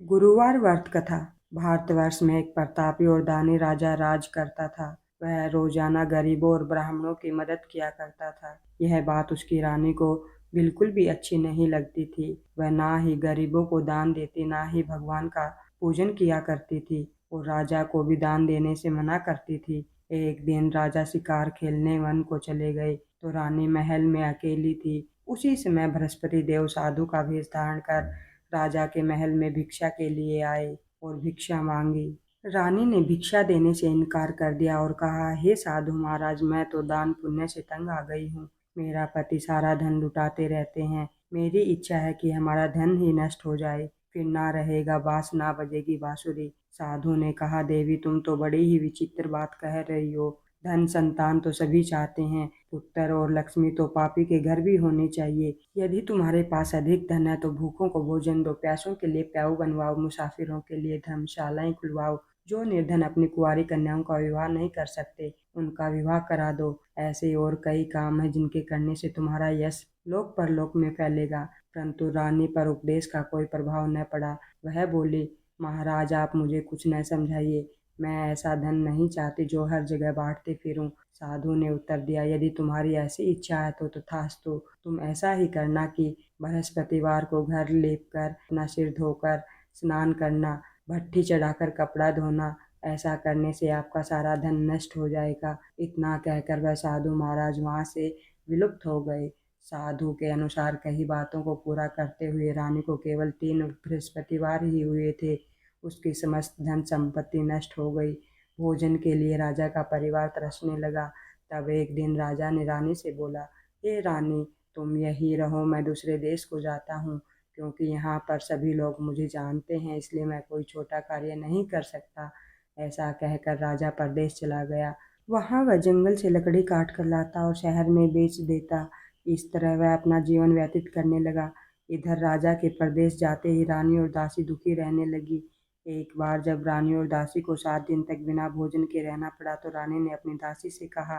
गुरुवार व्रत कथा। भारतवर्ष में एक प्रतापी और दानी राजा राज करता था। वह रोजाना गरीबों और ब्राह्मणों की मदद किया करता था। यह बात उसकी रानी को बिल्कुल भी अच्छी नहीं लगती थी। वह ना ही गरीबों को दान देती, ना ही भगवान का पूजन किया करती थी और राजा को भी दान देने से मना करती थी। एक दिन राजा शिकार खेलने वन को चले गए तो रानी महल में अकेली थी। उसी समय बृहस्पति देव साधु का वेश धारण कर राजा के महल में भिक्षा के लिए आए और भिक्षा मांगी। रानी ने भिक्षा देने से इनकार कर दिया और कहा, हे साधु महाराज, मैं तो दान पुण्य से तंग आ गई हूँ। मेरा पति सारा धन लुटाते रहते हैं। मेरी इच्छा है कि हमारा धन ही नष्ट हो जाए, फिर ना रहेगा बांस, ना बजेगी बांसुरी। साधु ने कहा, देवी, तुम तो बड़ी ही विचित्र बात कह रही हो। धन संतान तो सभी चाहते हैं, पुत्र और लक्ष्मी तो पापी के घर भी होने चाहिए। यदि तुम्हारे पास अधिक धन है तो भूखों को भोजन दो, प्यासों के लिए प्याऊ बनवाओ, मुसाफिरों के लिए धर्मशालाएं खुलवाओ। जो निर्धन अपनी कुंवारी कन्याओं का विवाह नहीं कर सकते, उनका विवाह करा दो। ऐसे और कई काम हैं जिनके करने से तुम्हारा यश लोक परलोक में फैलेगा। परंतु रानी पर उपदेश का कोई प्रभाव न पड़ा। वह बोली, महाराज, आप मुझे कुछ न समझाइए। मैं ऐसा धन नहीं चाहती जो हर जगह बांटते फिरूं। साधु ने उत्तर दिया, यदि तुम्हारी ऐसी इच्छा है तो तथास्तु। तुम ऐसा ही करना कि बृहस्पतिवार को घर लेप कर, अपना सिर धोकर स्नान करना, भट्ठी चढ़ाकर कपड़ा धोना। ऐसा करने से आपका सारा धन नष्ट हो जाएगा। इतना कहकर वह साधु महाराज वहां से विलुप्त हो गए। साधु के अनुसार कई बातों को पूरा करते हुए रानी को केवल 3 बृहस्पतिवार ही हुए थे। उसकी समस्त धन संपत्ति नष्ट हो गई। भोजन के लिए राजा का परिवार तरसने लगा। तब एक दिन राजा ने रानी से बोला, हे रानी, तुम यहीं रहो, मैं दूसरे देश को जाता हूँ, क्योंकि यहाँ पर सभी लोग मुझे जानते हैं, इसलिए मैं कोई छोटा कार्य नहीं कर सकता। ऐसा कहकर राजा परदेश चला गया। वहाँ वह जंगल से लकड़ी काट कर लाता और शहर में बेच देता। इस तरह वह अपना जीवन व्यतीत करने लगा। इधर राजा के परदेश जाते ही रानी और दासी दुखी रहने लगी। एक बार जब रानी और दासी को 7 दिन तक बिना भोजन के रहना पड़ा तो रानी ने अपनी दासी से कहा,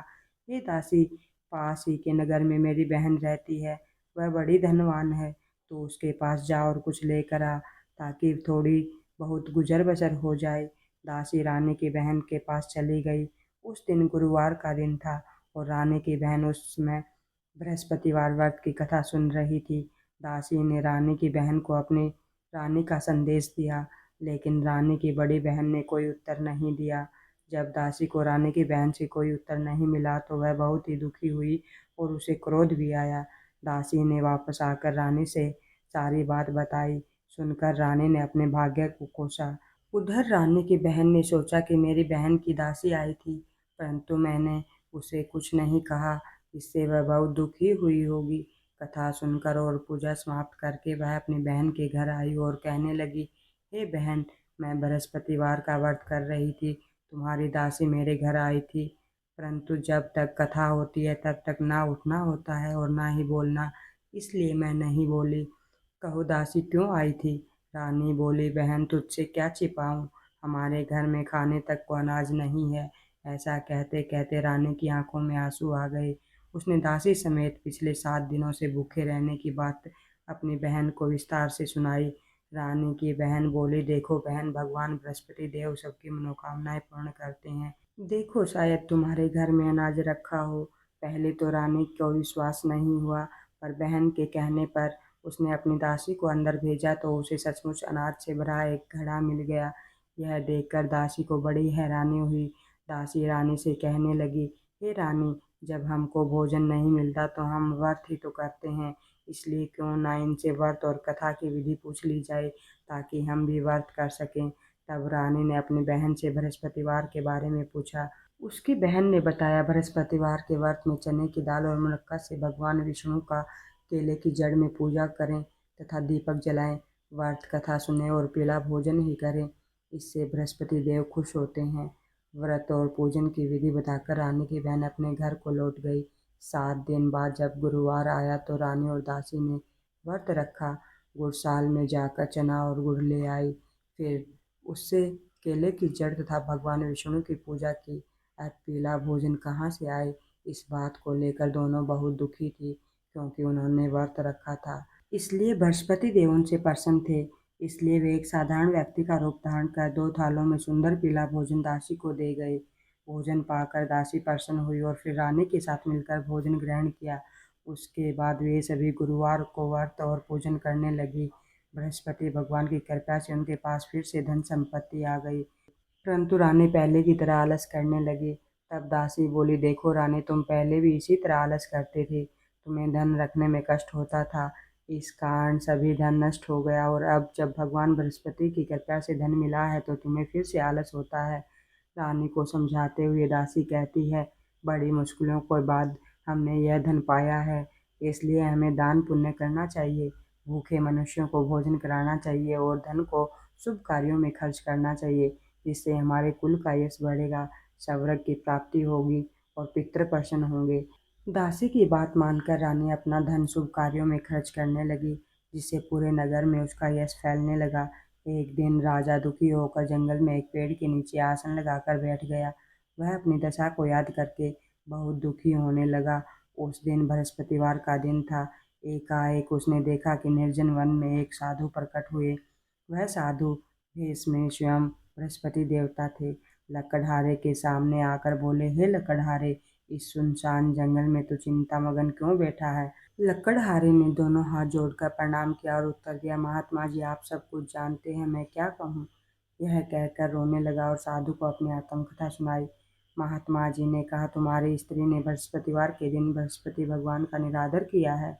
हे दासी, पास ही के नगर में मेरी बहन रहती है। वह बड़ी धनवान है। तो उसके पास जा और कुछ लेकर आ, ताकि थोड़ी बहुत गुजर बसर हो जाए। दासी रानी की बहन के पास चली गई। उस दिन गुरुवार का दिन था और रानी की बहन उस समय बृहस्पतिवार व्रत की कथा सुन रही थी। दासी ने रानी की बहन को अपनी रानी का संदेश दिया, लेकिन रानी की बड़ी बहन ने कोई उत्तर नहीं दिया। जब दासी को रानी की बहन से कोई उत्तर नहीं मिला तो वह बहुत ही दुखी हुई और उसे क्रोध भी आया। दासी ने वापस आकर रानी से सारी बात बताई। सुनकर रानी ने अपने भाग्य को कोसा। उधर रानी की बहन ने सोचा कि मेरी बहन की दासी आई थी, परंतु मैंने उसे कुछ नहीं कहा, इससे वह बहुत दुखी हुई होगी। कथा सुनकर और पूजा समाप्त करके वह अपनी बहन के घर आई और कहने लगी, हे बहन, मैं बृहस्पतिवार का व्रत कर रही थी। तुम्हारी दासी मेरे घर आई थी, परंतु जब तक कथा होती है तब तक ना उठना होता है और ना ही बोलना, इसलिए मैं नहीं बोली। कहो दासी, क्यों आई थी? रानी बोली, बहन, तुझसे क्या छिपाऊं, हमारे घर में खाने तक को अनाज नहीं है। ऐसा कहते कहते रानी की आंखों में आंसू आ गए। उसने दासी समेत पिछले 7 दिनों से भूखे रहने की बात अपनी बहन को विस्तार से सुनाई। रानी की बहन बोली, देखो बहन, भगवान बृहस्पति देव सबकी मनोकामनाएं पूर्ण करते हैं। देखो, शायद तुम्हारे घर में अनाज रखा हो। पहले तो रानी को विश्वास नहीं हुआ, पर बहन के कहने पर उसने अपनी दासी को अंदर भेजा तो उसे सचमुच अनाज से भरा एक घड़ा मिल गया। यह देखकर दासी को बड़ी हैरानी हुई। दासी रानी से कहने लगी, हे रानी, जब हमको भोजन नहीं मिलता तो हम व्रत ही तो करते हैं, इसलिए क्यों ना इनसे व्रत और कथा की विधि पूछ ली जाए, ताकि हम भी व्रत कर सकें। तब रानी ने अपनी बहन से बृहस्पतिवार के बारे में पूछा। उसकी बहन ने बताया, बृहस्पतिवार के व्रत में चने की दाल और मुनक्का से भगवान विष्णु का केले की जड़ में पूजा करें तथा दीपक जलाएं, व्रत कथा सुने और पीला भोजन ही करें, इससे बृहस्पति देव खुश होते हैं। व्रत और पूजन की विधि बताकर रानी की बहन अपने घर को लौट गई। 7 दिन बाद जब गुरुवार आया तो रानी और दासी ने व्रत रखा। गुड़साल में जाकर चना और गुड़ ले आई, फिर उससे केले की जड़ तथा भगवान विष्णु की पूजा की। अब पीला भोजन कहाँ से आए, इस बात को लेकर दोनों बहुत दुखी थी, क्योंकि उन्होंने व्रत रखा था, इसलिए बृहस्पति देव उनसे प्रसन्न थे। इसलिए वे एक साधारण व्यक्ति का रूप धारण कर 2 थालों में सुंदर पीला भोजन दासी को दे गए। भोजन पाकर दासी प्रसन्न हुई और फिर रानी के साथ मिलकर भोजन ग्रहण किया। उसके बाद वे सभी गुरुवार को व्रत और पूजन करने लगी। बृहस्पति भगवान की कृपा से उनके पास फिर से धन संपत्ति आ गई। परंतु रानी पहले की तरह आलस करने लगी। तब दासी बोली, देखो रानी, तुम पहले भी इसी तरह आलस करते थे। तुम्हें धन रखने में कष्ट होता था। इस कारण सभी धन नष्ट हो गया और अब जब भगवान बृहस्पति की कृपा से धन मिला है तो तुम्हें फिर से आलस होता है। रानी को समझाते हुए दासी कहती है, बड़ी मुश्किलों के बाद हमने यह धन पाया है, इसलिए हमें दान पुण्य करना चाहिए। भूखे मनुष्यों को भोजन कराना चाहिए और धन को शुभ कार्यों में खर्च करना चाहिए, जिससे हमारे कुल का यश बढ़ेगा, स्वर्ग की प्राप्ति होगी और पितृ प्रसन्न होंगे। दासी की बात मानकर रानी अपना धन शुभ कार्यों में खर्च करने लगी, जिससे पूरे नगर में उसका यश फैलने लगा। एक दिन राजा दुखी होकर जंगल में एक पेड़ के नीचे आसन लगाकर बैठ गया। वह अपनी दशा को याद करके बहुत दुखी होने लगा। उस दिन बृहस्पतिवार का दिन था। एकाएक उसने देखा कि निर्जन वन में एक साधु प्रकट हुए। वह साधु भेष में स्वयं बृहस्पति देवता थे। लकड़हारे के सामने आकर बोले, हे लकड़हारे, इस सुनसान जंगल में तू चिंता मगन क्यों बैठा है? लकड़हारे ने दोनों हाथ जोड़कर प्रणाम किया और उत्तर दिया, महात्मा जी, आप सब कुछ जानते हैं, मैं क्या कहूँ। यह कहकर रोने लगा और साधु को अपनी आत्मकथा सुनाई। महात्मा जी ने कहा, तुम्हारी स्त्री ने बृहस्पतिवार के दिन बृहस्पति भगवान का निरादर किया है,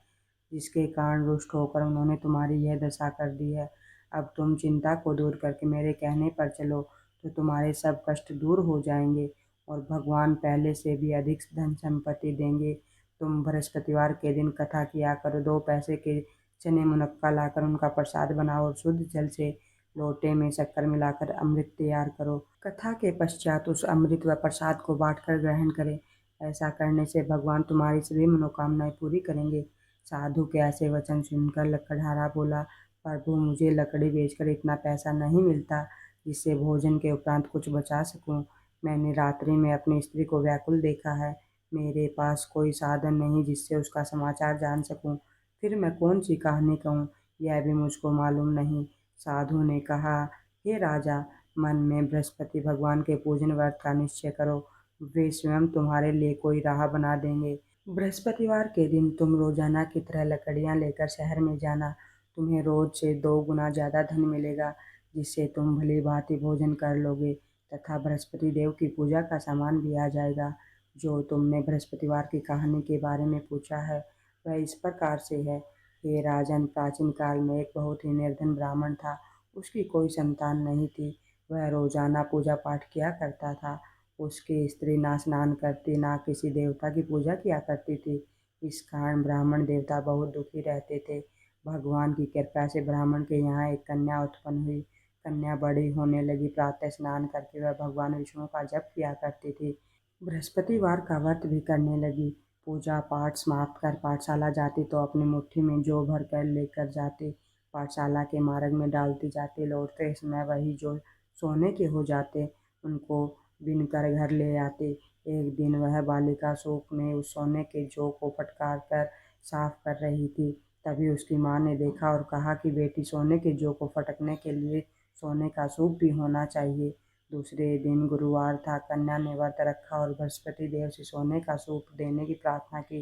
जिसके कारण रुष्ट होकर उन्होंने तुम्हारी यह दशा कर दी है। अब तुम चिंता को दूर करके मेरे कहने पर चलो तो तुम्हारे सब कष्ट दूर हो जाएंगे और भगवान पहले से भी अधिक धन संपत्ति देंगे। तुम बृहस्पतिवार के दिन कथा किया करो, 2 पैसे के चने मुनक्का लाकर उनका प्रसाद बनाओ और शुद्ध जल से लोटे में शक्कर मिलाकर अमृत तैयार करो। कथा के पश्चात उस अमृत व प्रसाद को बांटकर ग्रहण करें। ऐसा करने से भगवान तुम्हारी सभी मनोकामनाएं पूरी करेंगे। साधु के ऐसे वचन सुनकर लकड़हारा बोला, प्रभु, मुझे लकड़ी बेचकर इतना पैसा नहीं मिलता जिससे भोजन के उपरांत कुछ बचा सकूं। मैंने रात्रि में अपनी स्त्री को व्याकुल देखा है। मेरे पास कोई साधन नहीं जिससे उसका समाचार जान सकूं। फिर मैं कौन सी कहानी कहूँ, यह भी मुझको मालूम नहीं। साधु ने कहा, हे राजा, मन में बृहस्पति भगवान के पूजन व्रत का निश्चय करो। वे स्वयं तुम्हारे लिए कोई राह बना देंगे। बृहस्पतिवार के दिन तुम रोजाना की तरह लकड़ियाँ लेकर शहर में जाना। तुम्हें रोज से 2 गुना ज़्यादा धन मिलेगा, जिससे तुम भली भांति भोजन कर लोगे तथा बृहस्पति देव की पूजा का सामान भी आ जाएगा। जो तुमने बृहस्पतिवार की कहानी के बारे में पूछा है वह इस प्रकार से है। हे राजन, प्राचीन काल में एक बहुत ही निर्धन ब्राह्मण था। उसकी कोई संतान नहीं थी। वह रोजाना पूजा पाठ किया करता था। उसकी स्त्री ना स्नान करती, ना किसी देवता की पूजा किया करती थी। इस कारण ब्राह्मण देवता बहुत दुखी रहते थे। भगवान की कृपा से ब्राह्मण के यहाँ एक कन्या उत्पन्न हुई। कन्या बड़ी होने लगी। प्रातः स्नान करके वह भगवान विष्णु का जप किया करती थी। बृहस्पतिवार का व्रत भी करने लगी। पूजा पाठ समाप्त कर पाठशाला जाती तो अपनी मुट्ठी में जौ भर कर लेकर जाती। पाठशाला के मार्ग में डालती जाती। लौटते समय वही जो सोने के हो जाते उनको बीनकर घर ले आती। एक दिन वह बालिका सूप में उस सोने के जौ को फटकार कर साफ कर रही थी। तभी उसकी माँ ने देखा और कहा कि बेटी, सोने के जौ को फटकने के लिए सोने का सूप भी होना चाहिए। दूसरे दिन गुरुवार था। कन्या ने व्रत रखा और बृहस्पति देव से सोने का सूप देने की प्रार्थना की।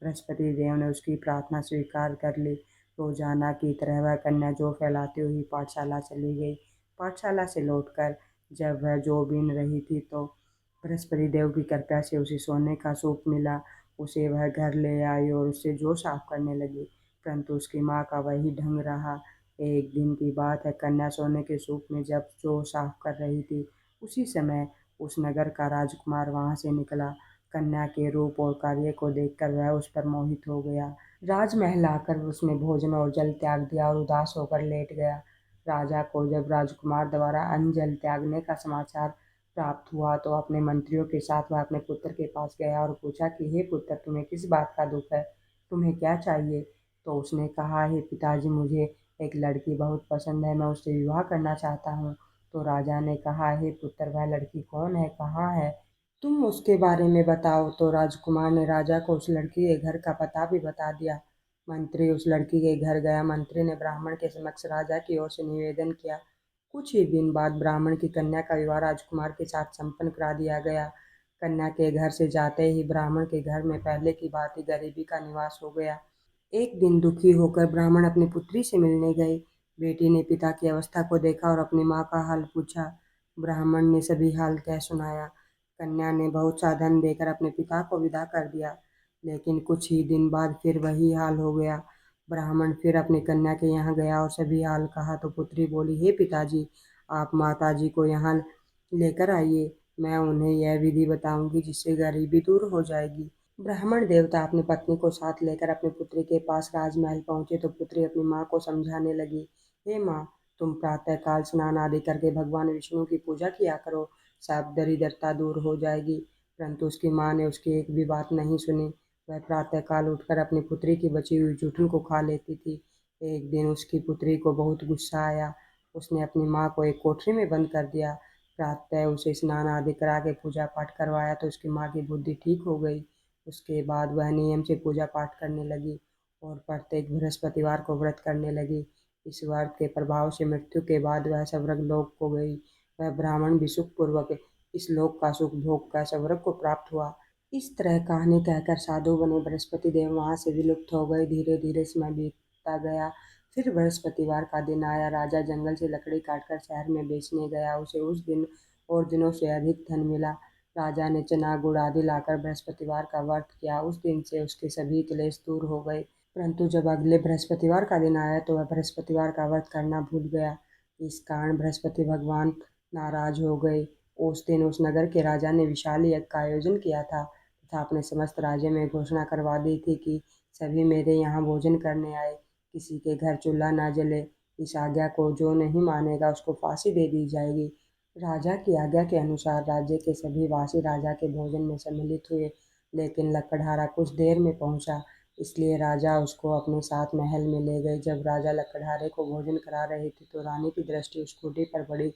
बृहस्पति देव ने उसकी प्रार्थना स्वीकार कर ली। रोजाना की तरह वह कन्या जौ फैलाती हुई पाठशाला चली गई। पाठशाला से लौटकर जब वह जौ बीन रही थी तो बृहस्पति देव की कृपा से उसे सोने का सूप मिला। उसे वह घर ले आई और उससे जौ साफ करने लगी, परंतु उसकी माँ का वही ढंग रहा। एक दिन की बात है, कन्या सोने के सूप में जब जौ साफ कर रही थी, उसी समय उस नगर का राजकुमार वहां से निकला। कन्या के रूप और कार्य को देखकर वह उस पर मोहित हो गया। राजमहल आकर उसने भोजन और जल त्याग दिया और उदास होकर लेट गया। राजा को जब राजकुमार द्वारा अन्न जल त्यागने का समाचार प्राप्त हुआ तो अपने मंत्रियों के साथ वह अपने पुत्र के पास गया और पूछा कि हे पुत्र, तुम्हें किस बात का दुख है? तुम्हें क्या चाहिए? तो उसने कहा, हे पिताजी, मुझे एक लड़की बहुत पसंद है, मैं उससे विवाह करना चाहता हूँ। तो राजा ने कहा, हे पुत्र, वह लड़की कौन है, कहाँ है, तुम उसके बारे में बताओ। तो राजकुमार ने राजा को उस लड़की के घर का पता भी बता दिया। मंत्री उस लड़की के घर गया। मंत्री ने ब्राह्मण के समक्ष राजा की ओर से निवेदन किया। कुछ ही दिन बाद ब्राह्मण की कन्या का विवाह राजकुमार के साथ संपन्न करा दिया गया। कन्या के घर से जाते ही ब्राह्मण के घर में पहले की भांति गरीबी का निवास हो गया। एक दिन दुखी होकर ब्राह्मण अपनी पुत्री से मिलने गए। बेटी ने पिता की अवस्था को देखा और अपनी माँ का हाल पूछा। ब्राह्मण ने सभी हाल कह सुनाया। कन्या ने बहुत सा धन देकर अपने पिता को विदा कर दिया। लेकिन कुछ ही दिन बाद फिर वही हाल हो गया। ब्राह्मण फिर अपनी कन्या के यहाँ गया और सभी हाल कहा तो पुत्री बोली, हे पिताजी, आप माताजी को यहाँ लेकर आइए, मैं उन्हें यह विधि बताऊंगी जिससे गरीबी दूर हो जाएगी। ब्राह्मण देवता अपनी पत्नी को साथ लेकर अपनी पुत्री के पास राजमहल पहुंचे तो पुत्री अपनी माँ को समझाने लगी। हे माँ, तुम प्रातः काल स्नान आदि करके भगवान विष्णु की पूजा किया करो, सब दरिद्रता दूर हो जाएगी। परंतु उसकी माँ ने उसकी एक भी बात नहीं सुनी। वह प्रातः काल उठकर अपनी पुत्री की बची हुई जूठन को खा लेती थी। एक दिन उसकी पुत्री को बहुत गुस्सा आया। उसने अपनी माँ को एक कोठरी में बंद कर दिया। प्रातः उसे स्नान आदि करा के पूजा पाठ करवाया तो उसकी माँ की बुद्धि ठीक हो गई। उसके बाद वह नियम से पूजा पाठ करने लगी और प्रत्येक बृहस्पतिवार को व्रत करने लगी। इस व्रत के प्रभाव से मृत्यु के बाद वह स्वर्ग लोक को गई। वह ब्राह्मण भी सुखपूर्वक इस लोक का सुख भोग कर स्वर्ग को प्राप्त हुआ। इस तरह कहानी कहकर साधु बने बृहस्पति देव वहां से विलुप्त हो गए। धीरे धीरे समय बीतता गया। फिर बृहस्पतिवार का दिन आया। राजा जंगल से लकड़ी काटकर शहर में बेचने गया। उसे उस दिन और दिनों से अधिक धन मिला। राजा ने चना गुड़ आदि लाकर बृहस्पतिवार का व्रत किया। उस दिन से उसके सभी क्लेश दूर हो गए। परंतु जब अगले बृहस्पतिवार का दिन आया तो वह बृहस्पतिवार का व्रत करना भूल गया। इस कारण बृहस्पति भगवान नाराज हो गए। उस दिन उस नगर के राजा ने विशाल यज्ञ का आयोजन किया था तथा अपने समस्त राज्य में घोषणा करवा दी थी कि सभी मेरे यहाँ भोजन करने आए, किसी के घर चूल्हा न जले। इस आज्ञा को जो नहीं मानेगा उसको फांसी दे दी जाएगी। राजा की आज्ञा के अनुसार राज्य के सभी वासी राजा के भोजन में सम्मिलित हुए। लेकिन लकड़हारा कुछ देर में पहुंचा, इसलिए राजा उसको अपने साथ महल में ले गए। जब राजा लकड़हारे को भोजन करा रहे थे तो रानी की दृष्टि उस खूंटी पर पड़ी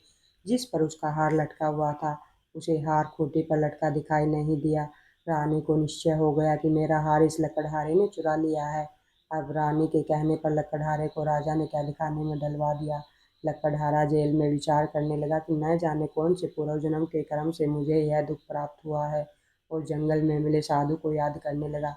जिस पर उसका हार लटका हुआ था। उसे हार खूंटी पर लटका दिखाई नहीं दिया। रानी को निश्चय हो गया कि मेरा हार इस लकड़हारे ने चुरा लिया है। अब रानी के कहने पर लकड़हारे को राजा ने कैद खाने में डलवा दिया। लकड़हारा जेल में विचार करने लगा कि न जाने कौन से पूर्व जन्म के कर्म से मुझे यह दुख प्राप्त हुआ है, और जंगल में मिले साधु को याद करने लगा।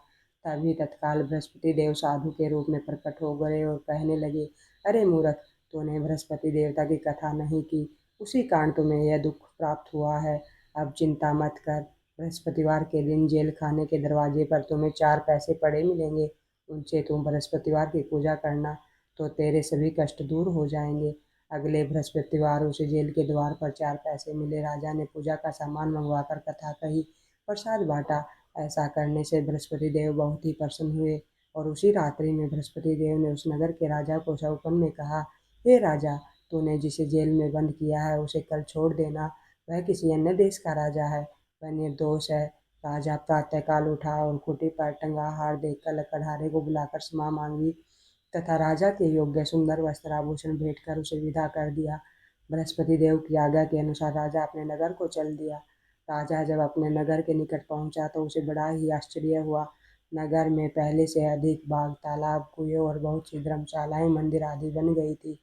तभी तत्काल बृहस्पति देव साधु के रूप में प्रकट हो गए और कहने लगे, अरे मूर्ख, तूने बृहस्पति देवता की कथा नहीं की, उसी कारण तुम्हें यह दुख प्राप्त हुआ है। अब चिंता मत कर, बृहस्पतिवार के दिन जेल खाने के दरवाजे पर तुम्हें 4 पैसे पड़े मिलेंगे। उनसे तुम बृहस्पतिवार की पूजा करना तो तेरे सभी कष्ट दूर हो जाएंगे। अगले बृहस्पतिवार उसे जेल के द्वार पर 4 पैसे मिले। राजा ने पूजा का सामान मंगवाकर कथा कही, प्रसाद बांटा। ऐसा करने से बृहस्पति देव बहुत ही प्रसन्न हुए और उसी रात्रि में बृहस्पति देव ने उस नगर के राजा को स्वप्न में कहा, हे राजा, तूने जिसे जेल में बंद किया है उसे कल छोड़ देना। वह किसी अन्य देश का राजा है, वह निर्दोष है। राजा प्रातःकाल उठा और खूंटी पर टंगा हार देखकर लकड़हारे को बुलाकर क्षमा मांगी तथा राजा के योग्य सुंदर वस्त्र आभूषण भेंट कर उसे विदा कर दिया। बृहस्पति देव की आज्ञा के अनुसार राजा अपने नगर को चल दिया। राजा जब अपने नगर के निकट पहुंचा तो उसे बड़ा ही आश्चर्य हुआ। नगर में पहले से अधिक बाग, तालाब, कुएं और बहुत सी धर्मशालाएं, मंदिर आदि बन गई थी।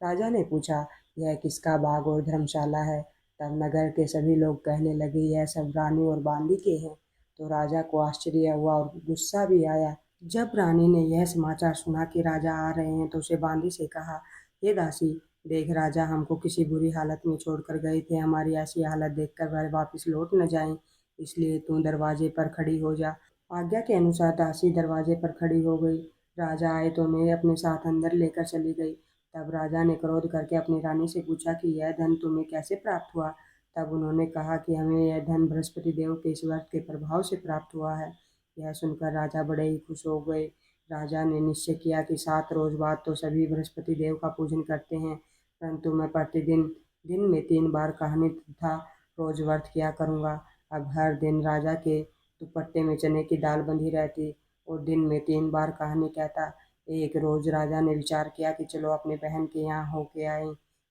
राजा ने पूछा, यह किसका बाग और धर्मशाला है? तब नगर के सभी लोग कहने लगे, यह सब रानी और बांदी के हैं। तो राजा को आश्चर्य हुआ और गुस्सा भी आया। जब रानी ने यह समाचार सुना कि राजा आ रहे हैं तो उसे बांदी से कहा, हे दासी, देख, राजा हमको किसी बुरी हालत में छोड़कर गए थे। हमारी ऐसी हालत देखकर वह वापस लौट न जाएं, इसलिए तू दरवाजे पर खड़ी हो जा। आज्ञा के अनुसार दासी दरवाजे पर खड़ी हो गई। राजा आए तो मैं अपने साथ अंदर लेकर चली गई। तब राजा ने क्रोध करके अपनी रानी से पूछा कि यह धन तुम्हें कैसे प्राप्त हुआ? तब उन्होंने कहा कि हमें यह धन बृहस्पति देव के इस व्रत के प्रभाव से प्राप्त हुआ है। यह सुनकर राजा बड़े ही खुश हो गए। राजा ने निश्चय किया कि 7 रोज बाद तो सभी बृहस्पति देव का पूजन करते हैं, परंतु मैं प्रतिदिन दिन में 3 बार कहानी तथा रोज व्रत किया करूँगा। अब हर दिन राजा के दुपट्टे में चने की दाल बंधी रहती और दिन में 3 बार कहानी कहता। एक रोज राजा ने विचार किया कि चलो अपनी बहन के यहाँ होके आए।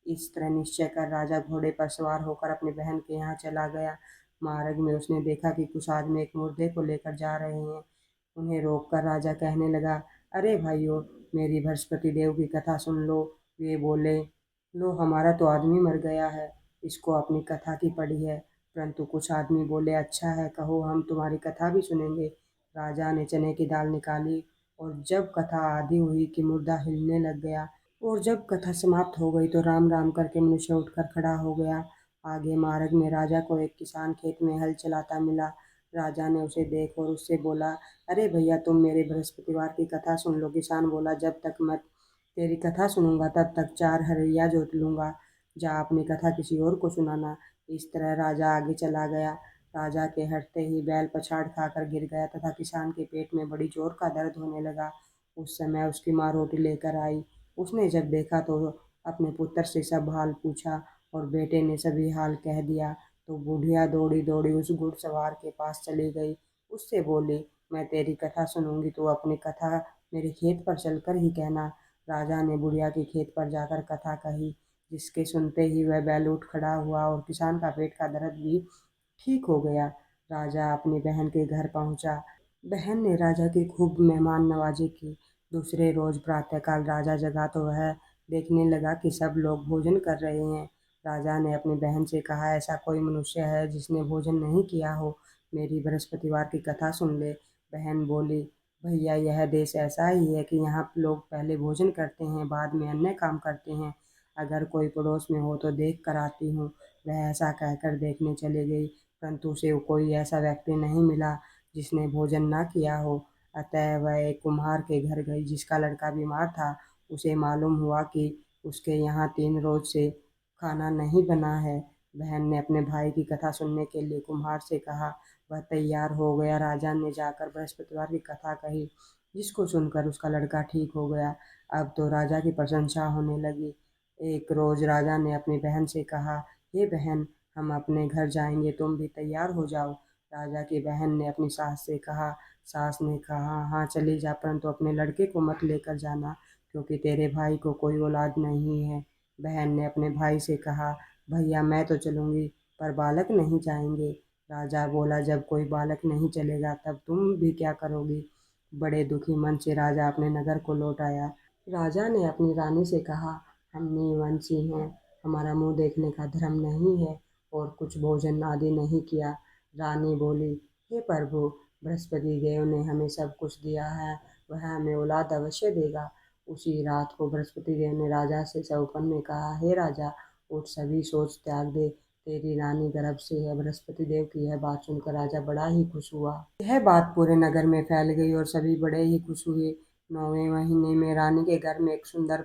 इस तरह निश्चय कर राजा घोड़े पर सवार होकर अपनी बहन के यहाँ चला गया। मार्ग में उसने देखा कि कुछ आदमी एक मुर्दे को लेकर जा रहे हैं। उन्हें रोककर राजा कहने लगा, अरे भाइयों, मेरी बृहस्पति देव की कथा सुन लो। वे बोले, लो हमारा तो आदमी मर गया है, इसको अपनी कथा की पड़ी है। परंतु कुछ आदमी बोले, अच्छा है, कहो, हम तुम्हारी कथा भी सुनेंगे। राजा ने चने की दाल निकाली और जब कथा आधी हुई कि मुर्दा हिलने लग गया, और जब कथा समाप्त हो गई तो राम राम करके मनुष्य उठकर खड़ा हो गया। आगे मार्ग में राजा को एक किसान खेत में हल चलाता मिला। राजा ने उसे देख और उससे बोला, अरे भैया, तुम मेरे बृहस्पतिवार की कथा सुन लो। किसान बोला, जब तक मैं तेरी कथा सुनूंगा तब तक 4 हरैया जोत लूंगा। जा अपनी कथा किसी और को सुनाना। इस तरह राजा आगे चला गया। राजा के हटते ही बैल पछाड़ खाकर गिर गया तथा किसान के पेट में बड़ी जोर का दर्द होने लगा। उस समय उसकी माँ रोटी लेकर आई। उसने जब देखा तो अपने पुत्र से सब हाल पूछा और बेटे ने सभी हाल कह दिया। तो बुढ़िया दौड़ी दौड़ी उस घुड़सवार के पास चली गई। उससे बोली, मैं तेरी कथा सुनूंगी, तो अपनी कथा मेरे खेत पर चलकर ही कहना। राजा ने बुढ़िया के खेत पर जाकर कथा कही, जिसके सुनते ही वह बैल उठ खड़ा हुआ और किसान का पेट का दर्द भी ठीक हो गया। राजा अपनी बहन के घर पहुंचा। बहन ने राजा की खूब मेहमान नवाजी की। दूसरे रोज प्रातःकाल राजा जगा तो वह देखने लगा कि सब लोग भोजन कर रहे हैं। राजा ने अपनी बहन से कहा, ऐसा कोई मनुष्य है जिसने भोजन नहीं किया हो? मेरी बृहस्पतिवार की कथा सुन ले। बहन बोली, भैया, यह देश ऐसा ही है कि यहाँ लोग पहले भोजन करते हैं, बाद में अन्य काम करते हैं। अगर कोई पड़ोस में हो तो देख कर आती हूँ। वह ऐसा कहकर देखने चली गई, परंतु उसे कोई ऐसा व्यक्ति नहीं मिला जिसने भोजन न किया हो। अतः वह एक कुम्हार के घर गई जिसका लड़का बीमार था। उसे मालूम हुआ कि उसके यहाँ 3 रोज से खाना नहीं बना है। बहन ने अपने भाई की कथा सुनने के लिए कुम्हार से कहा। वह तैयार हो गया। राजा ने जाकर बृहस्पतिवार की कथा कही, जिसको सुनकर उसका लड़का ठीक हो गया। अब तो राजा की प्रशंसा होने लगी। एक रोज राजा ने अपनी बहन से कहा, हे बहन, हम अपने घर जाएंगे, तुम भी तैयार हो जाओ। राजा की बहन ने अपनी सास से कहा। सास ने कहा, हाँ चली जा, परंतु अपने लड़के को मत लेकर जाना, क्योंकि तेरे भाई को कोई औलाद नहीं है। बहन ने अपने भाई से कहा, भैया, मैं तो चलूंगी, पर बालक नहीं जाएंगे। राजा बोला, जब कोई बालक नहीं चलेगा तब तुम भी क्या करोगी? बड़े दुखी मन से राजा अपने नगर को लौट आया। राजा ने अपनी रानी से कहा, हम नीवंशी हैं, हमारा मुंह देखने का धर्म नहीं है और कुछ भोजन आदि नहीं किया। रानी बोली, हे प्रभु, बृहस्पति देव ने हमें सब कुछ दिया है, वह हमें औलाद अवश्य देगा। उसी रात को बृहस्पति देव ने राजा से सौपन में कहा, हे राजा, उठ, सभी सोच त्याग दे, तेरी रानी गर्भ से है। बृहस्पति देव की यह बात सुनकर राजा बड़ा ही खुश हुआ। यह बात पूरे नगर में फैल गई और सभी बड़े ही खुश हुए। 9वें महीने में रानी के घर में एक सुंदर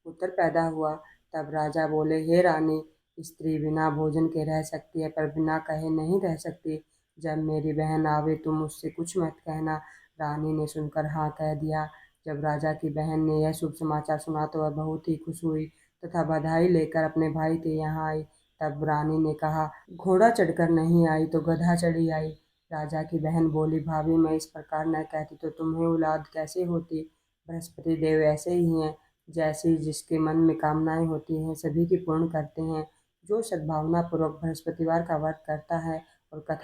पुत्र पैदा हुआ। तब राजा बोले, हे रानी, स्त्री बिना भोजन के रह सकती है, पर बिना कहे नहीं रह सकती। जब मेरी बहन आवे तुम उससे कुछ मत कहना। रानी ने सुनकर हाँ कह दिया। जब राजा की बहन ने यह शुभ समाचार सुना तो वह बहुत ही खुश हुई तथा बधाई लेकर अपने भाई के यहाँ आई। तब रानी ने कहा, घोड़ा चढ़कर नहीं आई तो गधा चढ़ी आई। राजा की बहन बोली, भाभी, मैं इस प्रकार न कहती तो तुम्हें औलाद कैसे होती? बृहस्पति देव ऐसे ही हैं, जैसी जिसके मन में कामनाएं होती हैं सभी की पूर्ण करते हैं। जो सद्भावना पूर्वक बृहस्पतिवार का व्रत करता है और कथा